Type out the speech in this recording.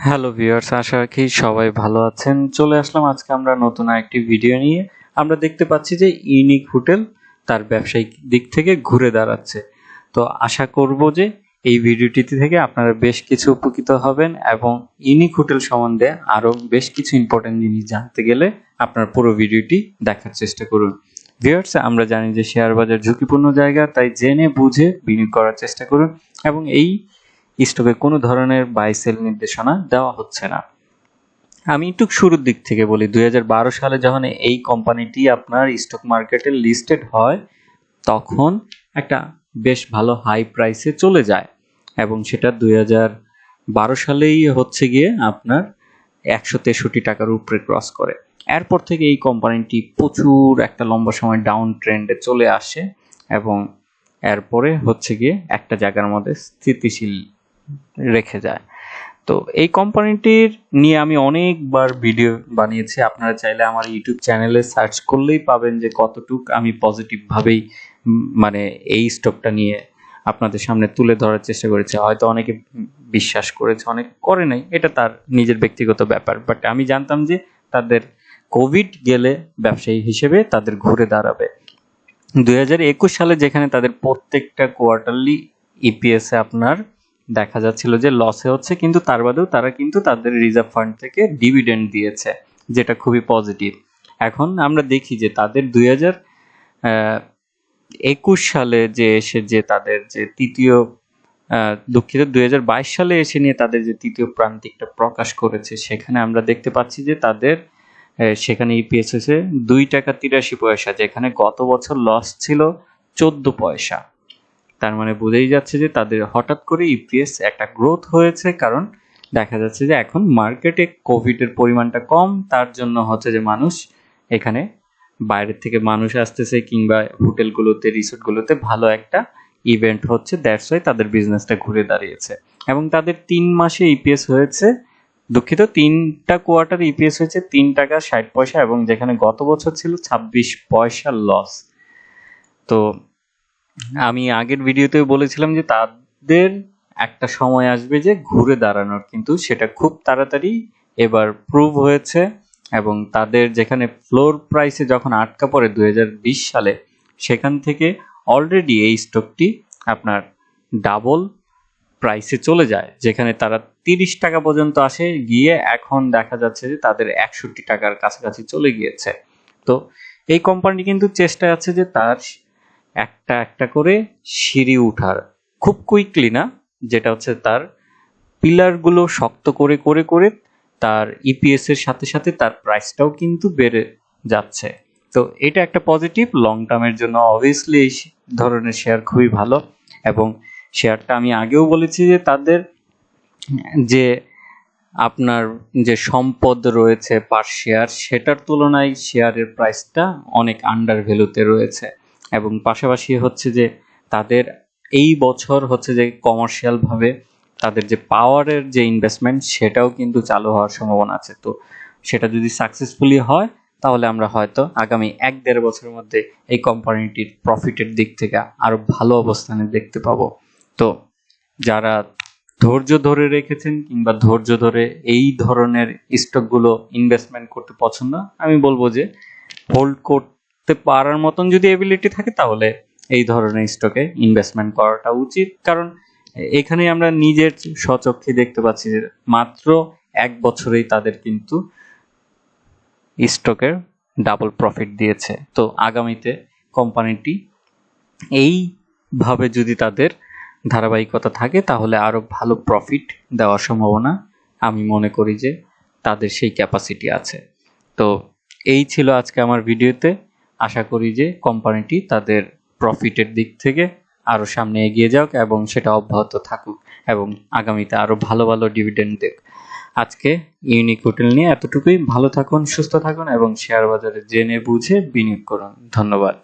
Hello viewers, আশা রাখি সবাই ভালো আছেন। চলে আসলাম আজকে আমরা নতুন আরেকটি ভিডিও নিয়ে। আমরা দেখতে পাচ্ছি যে ইউনিক হোটেল তার ব্যবসায়িক দিক থেকে ঘুরে দাঁড়াচ্ছে। তো আশা করব যে এই ভিডিওটি থেকে আপনারা বেশ কিছু উপকৃত হবেন এবং ইউনিক হোটেল সম্বন্ধে আরো বেশ কিছু ইম্পর্টেন্ট জিনিস জানতে গেলে আপনার পুরো ভিডিওটি দেখার চেষ্টা করুন। ভিউয়ার্স, আমরা জানি যে শেয়ার বাজার ঝুঁকিপূর্ণ জায়গা, তাই জেনে বুঝে বিনিয়োগ করার চেষ্টা করুন এবং এই স্টকে কোনো ধরনের বাই সেল নির্দেশনা দেওয়া হচ্ছে না। আমি একটু শুরুর দিক থেকে বলি। 2012 সালে যখন এই কোম্পানিটি আপনার স্টক মার্কেটে লিস্টেড হয়, তখন একটা বেশ ভালো হাই প্রাইসে চলে যায় এবং সেটা 2012 সালেই হচ্ছে গিয়ে আপনার 163 টাকার উপরে ক্রস করে। এরপর থেকে এই কোম্পানিটি প্রচুর একটা লম্বা সময় ডাউন ট্রেন্ডে চলে আসে এবং এরপরে হচ্ছে গিয়ে একটা জায়গার মধ্যে স্থিতিশীল রেখে যায়। তো এই কোম্পানিটির নিয়ে আমি অনেকবার ভিডিও বানিয়েছি। আপনারা চাইলে আমার ইউটিউব চ্যানেলে সার্চ করলেই পাবেন যে কতটুক আমি পজিটিভভাবেই মানে এই স্টকটা নিয়ে আপনাদের সামনে তুলে ধরার চেষ্টা করেছি। হয়তো অনেকে বিশ্বাস করেছে, অনেকে করে নাই, এটা তার নিজের ব্যক্তিগত ব্যাপার। বাট আমি জানতাম যে তাদের কোভিড গেলে ব্যবসায়ী হিসেবে তাদের ঘুরে দাঁড়াবে। 2021 সালে যেখানে তাদের প্রত্যেকটা কোয়ার্টারলি ইপিএসে আপনার দেখা যাচ্ছিল যে লসে হচ্ছে, কিন্তু তার বাদেও তারা কিন্তু তাদের রিজার্ভ ফান্ড থেকে ডিভিডেন্ড দিয়েছে, যেটা খুবই পজিটিভ। এখন আমরা দেখি যে তাদের 2021 সালে যে এসে যে তাদের যে তৃতীয় 2022 সালে এসে নিয়ে তাদের যে তৃতীয় প্রান্তিকটা প্রকাশ করেছে, সেখানে আমরা দেখতে পাচ্ছি যে তাদের সেখানে ইপিএস হয়েছে 2 টাকা 83 পয়সা, যেখানে গত বছর লস ছিল 14 পয়সা। তার মানে বোঝাই যাচ্ছে যে তাদের হঠাৎ করে ইপিএস একটা গ্রোথ হয়েছে, কারণ দেখা যাচ্ছে যে এখন মার্কেটে কোভিডের পরিমাণটা কম, তার জন্য হচ্ছে যে মানুষ এখানে বাইরের থেকে মানুষ আসতেছে, কিংবা হোটেলগুলোতে রিসোর্টগুলোতে ভালো একটা ইভেন্ট হচ্ছে, দ্যাটস ওয়াই তাদের বিজনেসটা ঘুরে দাঁড়িয়েছে। এবং তাদের 3 মাসে ইপিএস হয়েছে, দুঃখিত 3টা কোয়ার্টার ইপিএস হয়েছে 3 টাকা 60 পয়সা, এবং যেখানে গত বছর ছিল 26 পয়সা লস। তো আমি আগের ভিডিওতেও বলেছিলাম যে তাদের একটা সময় আসবে যে ঘুরে দাঁড়ানোর, কিন্তু সেটা খুব তাড়াতাড়ি এবার প্রুভ হয়েছে। এবং তাদের যেখানে ফ্লোর প্রাইসে যখন আটকা পড়ে 2020 সালে, সেখান থেকে অলরেডি এই স্টকটি আপনার ডাবল প্রাইসে চলে যায়, যেখানে তারা 30 টাকা পর্যন্ত আসে, গিয়ে এখন দেখা যাচ্ছে যে তাদের 61 টাকার কাছাকাছি চলে গিয়েছে। তো এই কোম্পানি কিন্তু চেষ্টায় আছে যে তার একটা একটা করে সিঁড়ি উঠার, খুব কুইকলি না, যেটা হচ্ছে তার পিলারগুলো শক্ত করে করে করে তার ইপিএস এর সাথে সাথে তার প্রাইসটাও কিন্তু বেড়ে যাচ্ছে। তো এটা একটা পজিটিভ লং টার্মের জন্য। অবভিয়াসলি এই ধরনের শেয়ার খুবই ভালো, এবং শেয়ারটা আমি আগেও বলেছি যে তাদের যে আপনার যে সম্পদ রয়েছে পার শেয়ার, সেটার তুলনায় শেয়ারের প্রাইসটা অনেক আন্ডার ভ্যালুতে রয়েছে। এবং পাশাপাশি হচ্ছে যে তাদের এই বছর হচ্ছে যে কমার্শিয়াল ভাবে তাদের যে পাওয়ারের যে ইনভেস্টমেন্ট, সেটাও কিন্তু চালু হওয়ার সম্ভাবনা আছে। তো সেটা যদি সাকসেসফুলি হয়, তাহলে আমরা হয়তো আগামী 1-1.5 বছরের মধ্যে এই কোম্পানিটির প্রফিটের দিক থেকে আরো ভালো অবস্থানে দেখতে পাবো। তো যারা ধৈর্য ধরে রেখেছেন কিংবা ধৈর্য ধরে এই ধরনের স্টকগুলো ইনভেস্টমেন্ট করতে পছন্দ, আমি বলবো যে হোল্ড করতে পারার মতন যদি এবিলিটি থাকে, তাহলে এই ধরনের স্টকে ইনভেস্টমেন্ট করাটা উচিত। কারণ এখানে আমরা নিজের স্বচক্ষে দেখতে পাচ্ছি যে মাত্র 1 বছরেই তাদের কিন্তু স্টকের ডাবল প্রফিট দিয়েছে। তো আগামীতে কোম্পানিটি এইভাবে যদি তাদের ধারাবাহিকতা থাকে, তাহলে আরো ভালো প্রফিট দেওয়ার সম্ভাবনা আমি মনে করি যে তাদের সেই ক্যাপাসিটি আছে। তো এই ছিল আজকে আমার ভিডিওতে। আশা করি যে কোম্পানিটি তাদের প্রফিটের দিক থেকে আরো সামনে এগিয়ে যাক এবং সেটা অব্যাহত থাকুক, এবং আগামীতে আরো ভালো ভালো ডিভিডেন্ড দেখ। আজকে ইউনিক হোটেল নিয়ে এতটুকুই। ভালো থাকুন, সুস্থ থাকুন এবং শেয়ার বাজারে জেনে বুঝে বিনিয়োগ করুন। ধন্যবাদ।